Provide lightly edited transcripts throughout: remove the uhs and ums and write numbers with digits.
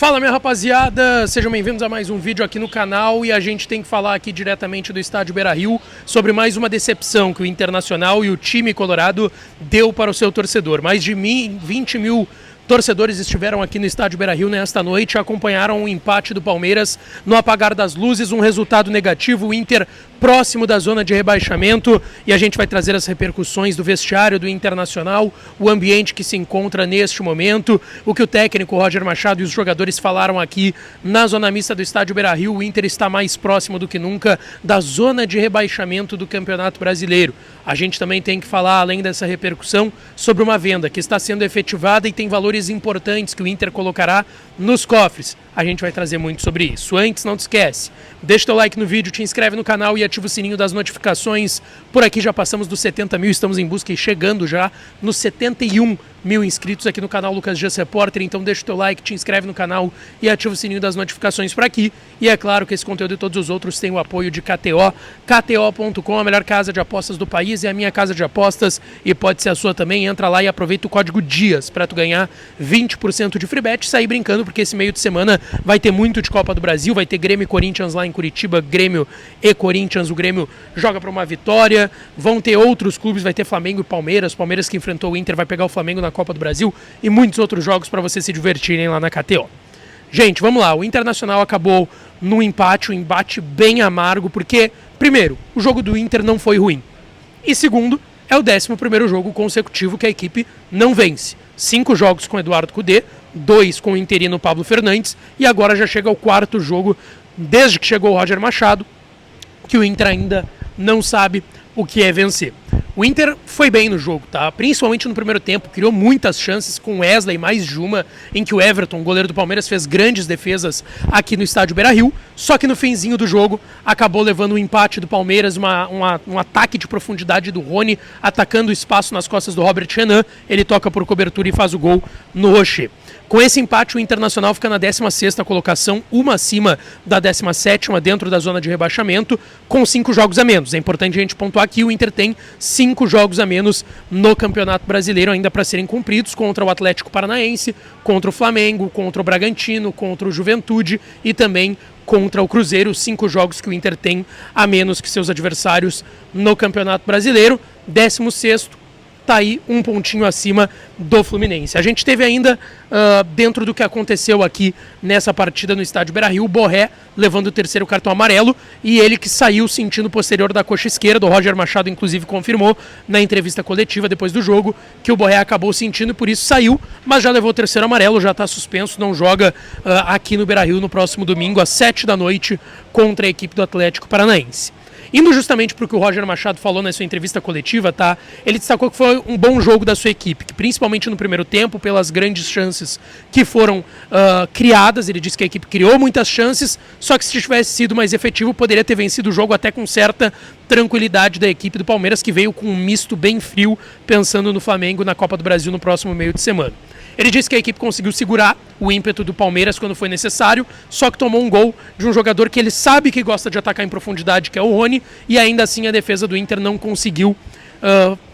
Fala, minha rapaziada, sejam bem-vindos a mais um vídeo aqui no canal e a gente tem que falar aqui diretamente do estádio Beira-Rio sobre mais uma decepção que o Internacional e o time colorado deu para o seu torcedor. Mais de 20 mil torcedores estiveram aqui no estádio Beira-Rio nesta noite e acompanharam o empate do Palmeiras no apagar das luzes, um resultado negativo, o Inter próximo da zona de rebaixamento, e a gente vai trazer as repercussões do vestiário do Internacional, o ambiente que se encontra neste momento, o que o técnico Roger Machado e os jogadores falaram aqui na zona mista do estádio Beira-Rio. O Inter está mais próximo do que nunca da zona de rebaixamento do Campeonato Brasileiro. A gente também tem que falar, além dessa repercussão, sobre uma venda que está sendo efetivada e tem valores importantes que o Inter colocará nos cofres. A gente vai trazer muito sobre isso. Antes, não te esquece, deixa teu like no vídeo, te inscreve no canal e ativa o sininho das notificações. Por aqui já passamos dos 70 mil, estamos em busca e chegando já nos 71 mil inscritos aqui no canal Lucas Dias Repórter. Então deixa o teu like, te inscreve no canal e ativa o sininho das notificações por aqui. E é claro que esse conteúdo e todos os outros têm o apoio de KTO, KTO.com, a melhor casa de apostas do país, é a minha casa de apostas e pode ser a sua também. Entra lá e aproveita o código DIAS para tu ganhar 20% de free bet e sair brincando, porque esse meio de semana vai ter muito de Copa do Brasil, vai ter Grêmio e Corinthians lá em Curitiba, Grêmio e Corinthians, o Grêmio joga para uma vitória, vão ter outros clubes, vai ter Flamengo e Palmeiras que enfrentou o Inter vai pegar o Flamengo na Copa do Brasil e muitos outros jogos para vocês se divertirem lá na KTO. Gente, vamos lá, o Internacional acabou num empate, um embate bem amargo, porque, primeiro, o jogo do Inter não foi ruim, e segundo, é o 11º jogo consecutivo que a equipe não vence. 5 jogos com Eduardo Cudê, 2 com o interino Pablo Fernandes, e agora já chega o 4º jogo, desde que chegou o Roger Machado, que o Inter ainda não sabe o que é vencer. O Inter foi bem no jogo, tá? Principalmente no primeiro tempo, criou muitas chances com Wesley, mais de uma, em que o Everton, o goleiro do Palmeiras, fez grandes defesas aqui no estádio Beira-Rio, só que no finzinho do jogo acabou levando o empate do Palmeiras, um ataque de profundidade do Rony, atacando o espaço nas costas do Robert Renan, ele toca por cobertura e faz o gol no Rocher. Com esse empate, o Internacional fica na 16ª colocação, uma acima da 17ª, dentro da zona de rebaixamento, com 5 jogos a menos. É importante a gente pontuar que o Inter tem 5 jogos a menos no Campeonato Brasileiro, ainda para serem cumpridos, contra o Atlético Paranaense, contra o Flamengo, contra o Bragantino, contra o Juventude e também contra o Cruzeiro. 5 jogos que o Inter tem a menos que seus adversários no Campeonato Brasileiro. 16º. Tá aí um pontinho acima do Fluminense. A gente teve ainda, dentro do que aconteceu aqui nessa partida no estádio Beira-Rio, o Borré levando o 3º cartão amarelo e ele que saiu sentindo o posterior da coxa esquerda. O Roger Machado, inclusive, confirmou na entrevista coletiva depois do jogo que o Borré acabou sentindo e por isso saiu, mas já levou o 3º amarelo, já está suspenso, não joga aqui no Beira-Rio no próximo domingo, às 7 da noite, contra a equipe do Atlético Paranaense. Indo justamente para o que o Roger Machado falou na sua entrevista coletiva, tá? Ele destacou que foi um bom jogo da sua equipe, que principalmente no primeiro tempo, pelas grandes chances que foram criadas, ele disse que a equipe criou muitas chances, só que se tivesse sido mais efetivo, poderia ter vencido o jogo até com certa tranquilidade da equipe do Palmeiras, que veio com um misto bem frio, pensando no Flamengo na Copa do Brasil no próximo meio de semana. Ele disse que a equipe conseguiu segurar o ímpeto do Palmeiras quando foi necessário, só que tomou um gol de um jogador que ele sabe que gosta de atacar em profundidade, que é o Rony, e ainda assim a defesa do Inter não conseguiu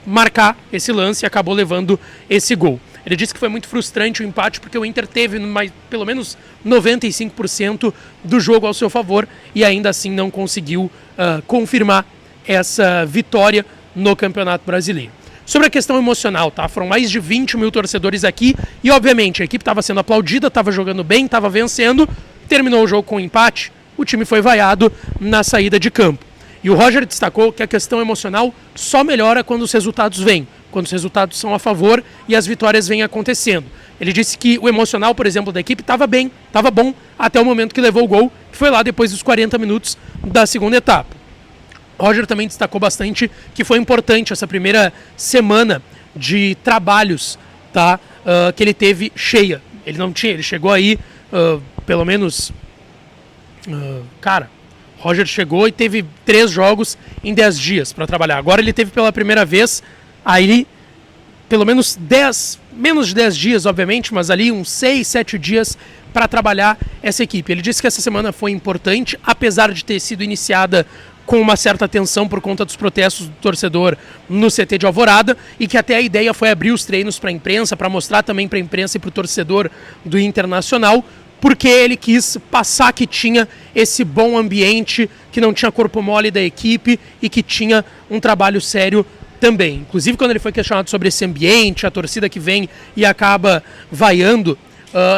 marcar esse lance e acabou levando esse gol. Ele disse que foi muito frustrante o empate porque o Inter teve pelo menos 95% do jogo ao seu favor e ainda assim não conseguiu confirmar essa vitória no Campeonato Brasileiro. Sobre a questão emocional, tá? Foram mais de 20 mil torcedores aqui e, obviamente, a equipe estava sendo aplaudida, estava jogando bem, estava vencendo, terminou o jogo com um empate, o time foi vaiado na saída de campo. E o Roger destacou que a questão emocional só melhora quando os resultados vêm, quando os resultados são a favor e as vitórias vêm acontecendo. Ele disse que o emocional, por exemplo, da equipe estava bem, estava bom, até o momento que levou o gol, que foi lá depois dos 40 minutos da segunda etapa. Roger também destacou bastante que foi importante essa primeira semana de trabalhos, tá? Que ele teve cheia. Ele chegou aí, pelo menos... Roger chegou e teve 3 jogos em 10 dias para trabalhar. Agora ele teve pela primeira vez, aí pelo menos menos de 10 dias, obviamente, mas ali uns 6, 7 dias para trabalhar essa equipe. Ele disse que essa semana foi importante, apesar de ter sido iniciada com uma certa tensão por conta dos protestos do torcedor no CT de Alvorada, e que até a ideia foi abrir os treinos para a imprensa, para mostrar também para a imprensa e para o torcedor do Internacional porque ele quis passar que tinha esse bom ambiente, que não tinha corpo mole da equipe e que tinha um trabalho sério também. Inclusive, quando ele foi questionado sobre esse ambiente, a torcida que vem e acaba vaiando,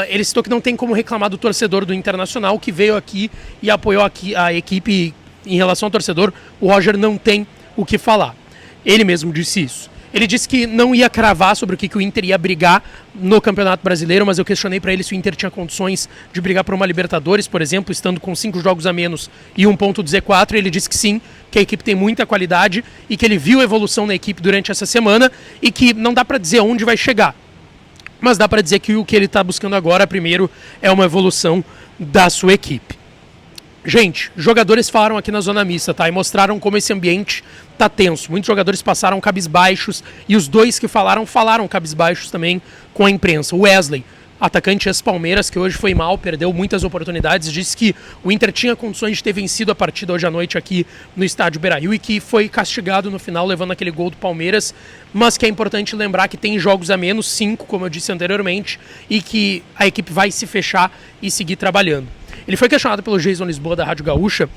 ele citou que não tem como reclamar do torcedor do Internacional que veio aqui e apoiou aqui a equipe. Em relação ao torcedor, o Roger não tem o que falar. Ele mesmo disse isso. Ele disse que não ia cravar sobre o que o Inter ia brigar no Campeonato Brasileiro, mas eu questionei para ele se o Inter tinha condições de brigar por uma Libertadores, por exemplo, estando com 5 jogos a menos e 1 ponto do Z4. Ele disse que sim, que a equipe tem muita qualidade e que ele viu a evolução na equipe durante essa semana e que não dá para dizer onde vai chegar. Mas dá para dizer que o que ele está buscando agora, primeiro, é uma evolução da sua equipe. Gente, jogadores falaram aqui na zona mista, tá? E mostraram como esse ambiente tá tenso. Muitos jogadores passaram cabisbaixos e os dois que falaram cabisbaixos também com a imprensa. O Wesley, atacante ex-Palmeiras, que hoje foi mal, perdeu muitas oportunidades, disse que o Inter tinha condições de ter vencido a partida hoje à noite aqui no estádio Beira-Rio e que foi castigado no final, levando aquele gol do Palmeiras, mas que é importante lembrar que tem jogos a menos, 5, como eu disse anteriormente, e que a equipe vai se fechar e seguir trabalhando. Ele foi questionado pelo Jason Lisboa da Rádio Gaúcha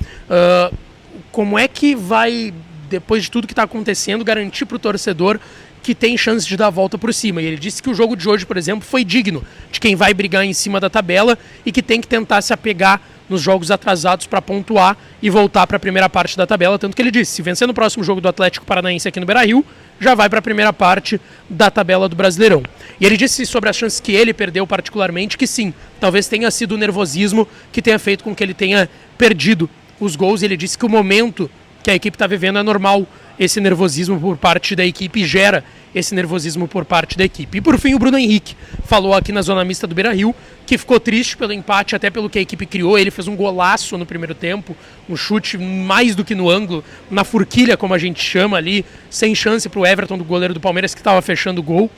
como é que vai, depois de tudo que está acontecendo, garantir para o torcedor que tem chance de dar a volta por cima. E ele disse que o jogo de hoje, por exemplo, foi digno de quem vai brigar em cima da tabela e que tem que tentar se apegar nos jogos atrasados para pontuar e voltar para a primeira parte da tabela. Tanto que ele disse, se vencer no próximo jogo do Atlético Paranaense aqui no Beira-Rio, já vai para a primeira parte da tabela do Brasileirão. E ele disse sobre as chances que ele perdeu particularmente, que sim, talvez tenha sido o nervosismo que tenha feito com que ele tenha perdido os gols. E ele disse que o momento que a equipe está vivendo é normal. Esse nervosismo por parte da equipe gera esse nervosismo por parte da equipe. E por fim, o Bruno Henrique falou aqui na zona mista do Beira-Rio que ficou triste pelo empate, até pelo que a equipe criou. Ele fez um golaço no primeiro tempo, um chute mais do que no ângulo, na forquilha, como a gente chama ali, sem chance para o Everton, do goleiro do Palmeiras, que estava fechando o gol.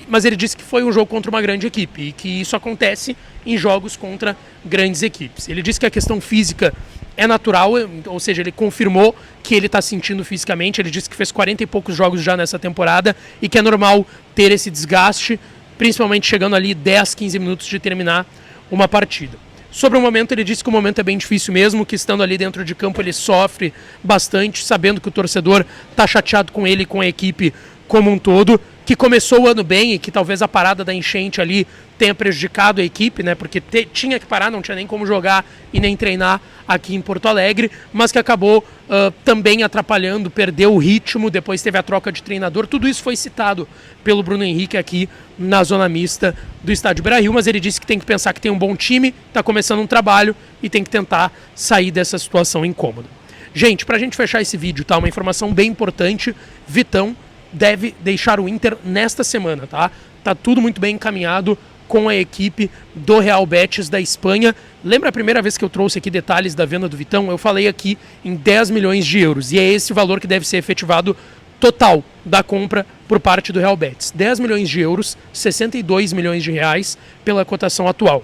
Mas ele disse que foi um jogo contra uma grande equipe e que isso acontece em jogos contra grandes equipes. Ele disse que a questão física é natural, ou seja, ele confirmou que ele está sentindo fisicamente. Ele disse que fez 40 e poucos jogos já nessa temporada e que é normal ter esse desgaste, principalmente chegando ali 10, 15 minutos de terminar uma partida. Sobre o momento, ele disse que o momento é bem difícil mesmo, que estando ali dentro de campo ele sofre bastante, sabendo que o torcedor está chateado com ele e com a equipe como um todo, que começou o ano bem e que talvez a parada da enchente ali tenha prejudicado a equipe, né? Porque tinha que parar, não tinha nem como jogar e nem treinar aqui em Porto Alegre, mas que acabou também atrapalhando, perdeu o ritmo, depois teve a troca de treinador. Tudo isso foi citado pelo Bruno Henrique aqui na zona mista do estádio Beira-Rio, mas ele disse que tem que pensar que tem um bom time, está começando um trabalho e tem que tentar sair dessa situação incômoda. Gente, pra gente fechar esse vídeo, tá? Uma informação bem importante, Vitão deve deixar o Inter nesta semana, tá? Tá tudo muito bem encaminhado com a equipe do Real Betis da Espanha. Lembra a primeira vez que eu trouxe aqui detalhes da venda do Vitão? Eu falei aqui em 10 milhões de euros, e é esse o valor que deve ser efetivado total da compra por parte do Real Betis. 10 milhões de euros, 62 milhões de reais pela cotação atual.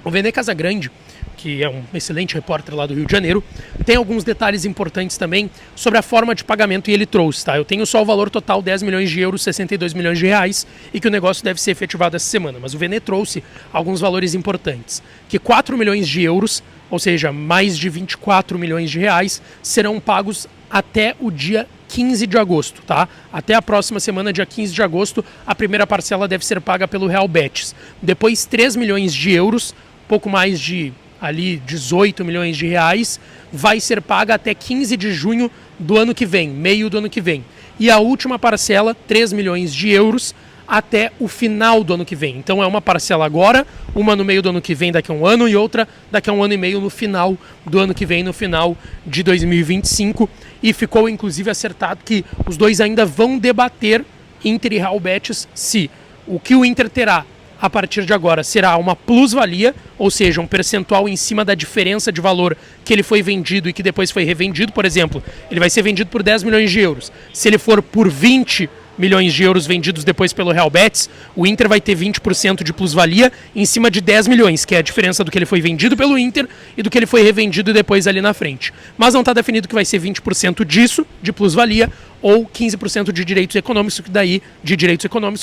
O Vene Casagrande, que é um excelente repórter lá do Rio de Janeiro, tem alguns detalhes importantes também sobre a forma de pagamento e ele trouxe, tá? Eu tenho só o valor total, 10 milhões de euros, 62 milhões de reais, e que o negócio deve ser efetivado essa semana. Mas o Vene trouxe alguns valores importantes, que 4 milhões de euros, ou seja, mais de 24 milhões de reais, serão pagos até o dia 15 de agosto, tá? Até a próxima semana, dia 15 de agosto, a primeira parcela deve ser paga pelo Real Betis. Depois, 3 milhões de euros, pouco mais de ali 18 milhões de reais, vai ser paga até 15 de junho do ano que vem, meio do ano que vem. E a última parcela, 3 milhões de euros, até o final do ano que vem. Então é uma parcela agora, uma no meio do ano que vem daqui a um ano e outra daqui a um ano e meio no final do ano que vem, no final de 2025. E ficou inclusive acertado que os dois ainda vão debater, Inter e Real Betis, se o que o Inter terá a partir de agora será uma plusvalia, ou seja, um percentual em cima da diferença de valor que ele foi vendido e que depois foi revendido. Por exemplo, ele vai ser vendido por 10 milhões de euros. Se ele for por 20 milhões de euros vendidos depois pelo Real Betis, o Inter vai ter 20% de plusvalia em cima de 10 milhões, que é a diferença do que ele foi vendido pelo Inter e do que ele foi revendido depois ali na frente. Mas não está definido que vai ser 20% disso, de plusvalia, ou 15% de direitos econômicos,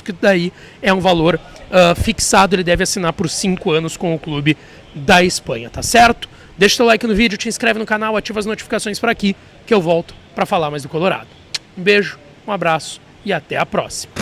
que daí é um valor fixado, ele deve assinar por 5 anos com o clube da Espanha, tá certo? Deixa o teu like no vídeo, te inscreve no canal, ativa as notificações por aqui, que eu volto para falar mais do Colorado. Um beijo, um abraço e até a próxima.